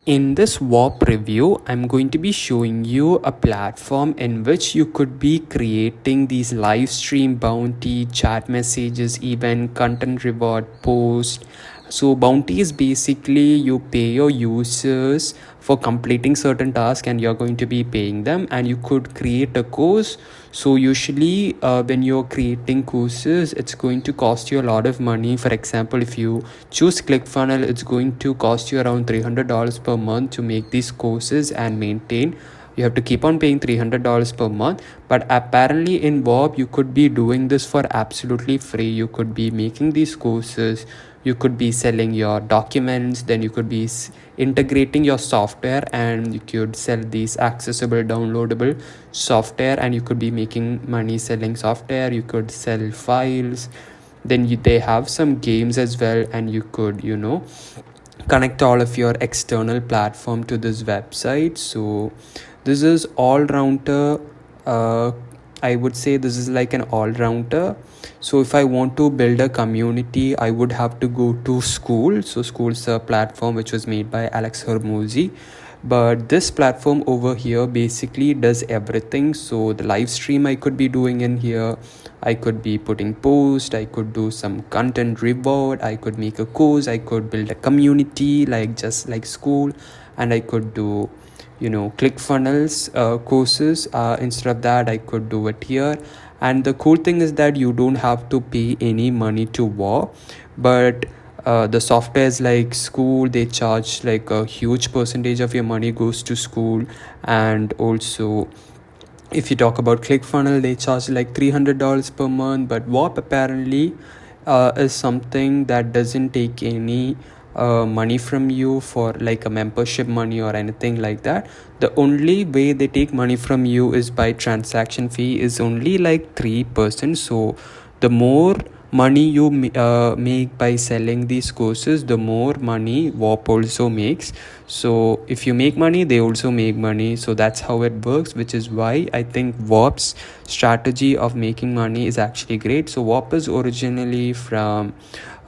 In this Whop review, I'm going to be showing you a platform in which you could be creating these live stream bounty, chat messages, event, content reward, post. So bounty is basically you pay your users for completing certain tasks and you're going to be paying them, and you could create a course. So usually when you're creating courses, it's going to cost you a lot of money. For example, if you choose ClickFunnels, it's going to cost you around $300 per month to make these courses and maintain. You have to keep on paying $300 per month. But apparently in Whop, you could be doing this for absolutely free. You could be making these courses, you could be selling your documents, then you could be integrating your software, and you could sell these accessible downloadable software, and you could be making money selling software. You could sell files, then they have some games as well, and you could connect all of your external platform to this website. So this is all rounder. I would say this is like an all rounder. So if I want to build a community, I would have to go to School. So School is a platform which was made by Alex Hormozzi, but this platform over here basically does everything. So the live stream I could be doing in here, I could be putting post, I could do some content reward, I could make a course, I could build a community like just like School, and I could do ClickFunnels courses. Instead of that, I could do it here. And the cool thing is that you don't have to pay any money to Whop, but the software is like School, they charge like a huge percentage of your money goes to School. And also if you talk about ClickFunnels, they charge like $300 per month. But Whop apparently is something that doesn't take any money from you for like a membership money or anything like that. The only way they take money from you is by transaction fee is only like 3%. So the more money you make by selling these courses, the more money Whop also makes. So if you make money, they also make money. So that's how it works, which is why I think Whop's strategy of making money is actually great. So Whop is originally from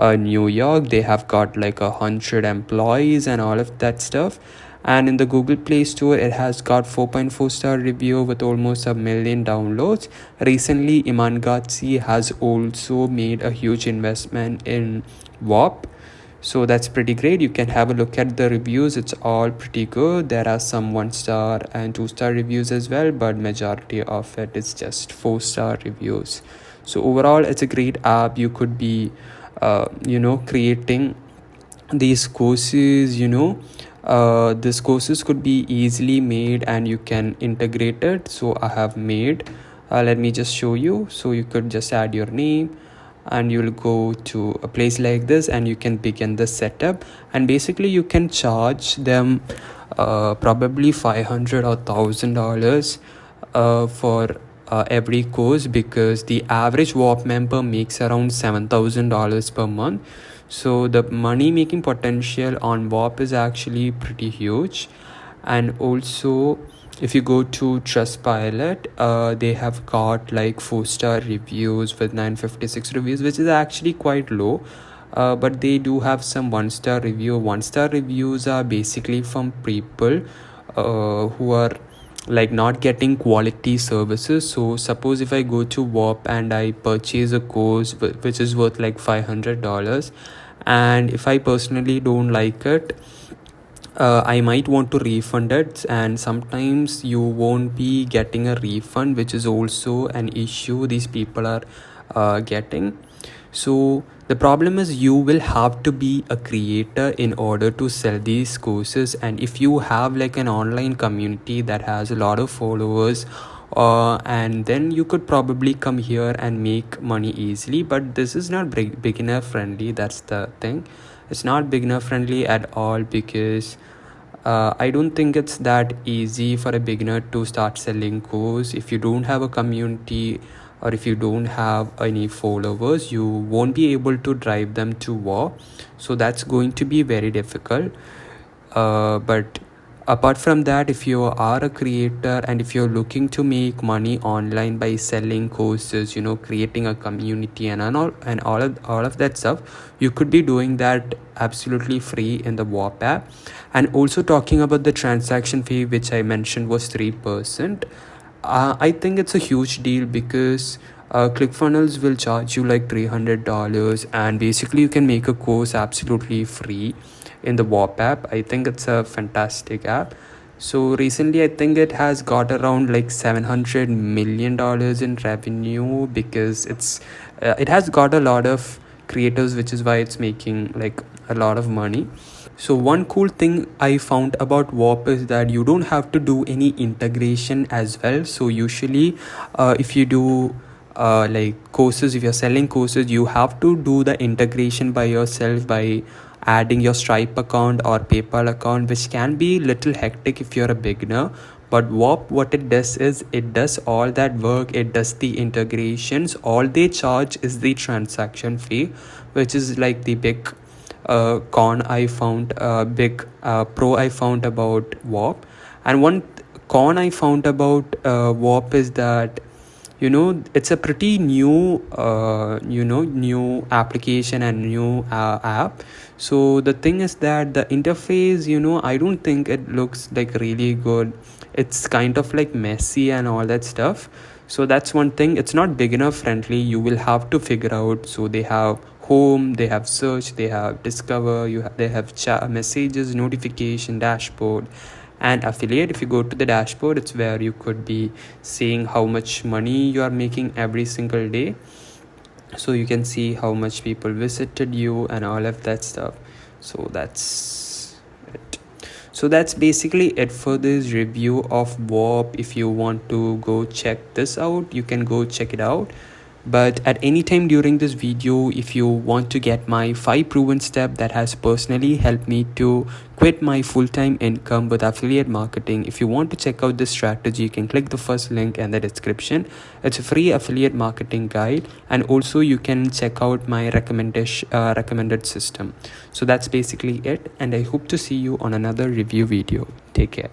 New York. They have got like 100 employees and all of that stuff. And in the Google Play Store, it has got 4.4-star review with almost 1 million downloads. Recently, Iman Ghatzi has also made a huge investment in Whop. So that's pretty great. You can have a look at the reviews. It's all pretty good. There are some 1-star and 2-star reviews as well, but majority of it is just 4-star reviews. So overall, it's a great app. You could be creating these courses. These courses could be easily made and you can integrate it. So I have made, let me just show you. So you could just add your name and you'll go to a place like this and you can begin the setup, and basically you can charge them probably $500 or $1,000 for every course, because the average Whop member makes around $7,000 per month. So the money making potential on Whop is actually pretty huge. And also if you go to Trustpilot, they have got like 4-star reviews with 956 reviews, which is actually quite low. But they do have some 1-star review. 1-star reviews are basically from people who are like not getting quality services. So suppose if I go to Whop and I purchase a course which is worth like $500, and if I personally don't like it, I might want to refund it, and sometimes you won't be getting a refund, which is also an issue these people are getting. So the problem is you will have to be a creator in order to sell these courses. And if you have like an online community that has a lot of followers, and then you could probably come here and make money easily. But this is not beginner friendly. That's the thing. It's not beginner friendly at all, because I don't think it's that easy for a beginner to start selling course. If you don't have a community or if you don't have any followers, you won't be able to drive them to Whop. So that's going to be very difficult. But Apart from that, if you are a creator and if you're looking to make money online by selling courses, creating a community and all of that stuff, you could be doing that absolutely free in the Whop app. And also talking about the transaction fee, which I mentioned was 3%. I think it's a huge deal because ClickFunnels will charge you like $300, and basically you can make a course absolutely free in the Whop app. I think it's a fantastic app. So recently, I think it has got around like $700 million in revenue because it has got a lot of creators, which is why it's making like a lot of money. So one cool thing I found about Whop is that you don't have to do any integration as well. So usually, if you do like courses, if you're selling courses, you have to do the integration by yourself by adding your Stripe account or PayPal account, which can be little hectic if you're a beginner. But Whop, what it does is it does all that work. It does the integrations. All they charge is the transaction fee, which is like the big con I found, big pro I found about Whop. And one con I found about Whop is that it's a pretty new application and new app. So the thing is that the interface, I don't think it looks like really good. It's kind of like messy and all that stuff. So that's one thing. It's not beginner friendly. You will have to figure out. So they have home, they have search, they have discover, they have chat, messages, notification, dashboard, and affiliate. If you go to the dashboard, it's where you could be seeing how much money you are making every single day. So you can see how much people visited you and all of that stuff. So that's it. So that's basically it for this review of Whop. If you want to go check this out, you can go check it out. But at any time during this video, if you want to get my 5 proven step that has personally helped me to quit my full-time income with affiliate marketing, if you want to check out this strategy, you can click the first link in the description. It's a free affiliate marketing guide, and also you can check out my recommended system. So that's basically it, and I hope to see you on another review video. Take care.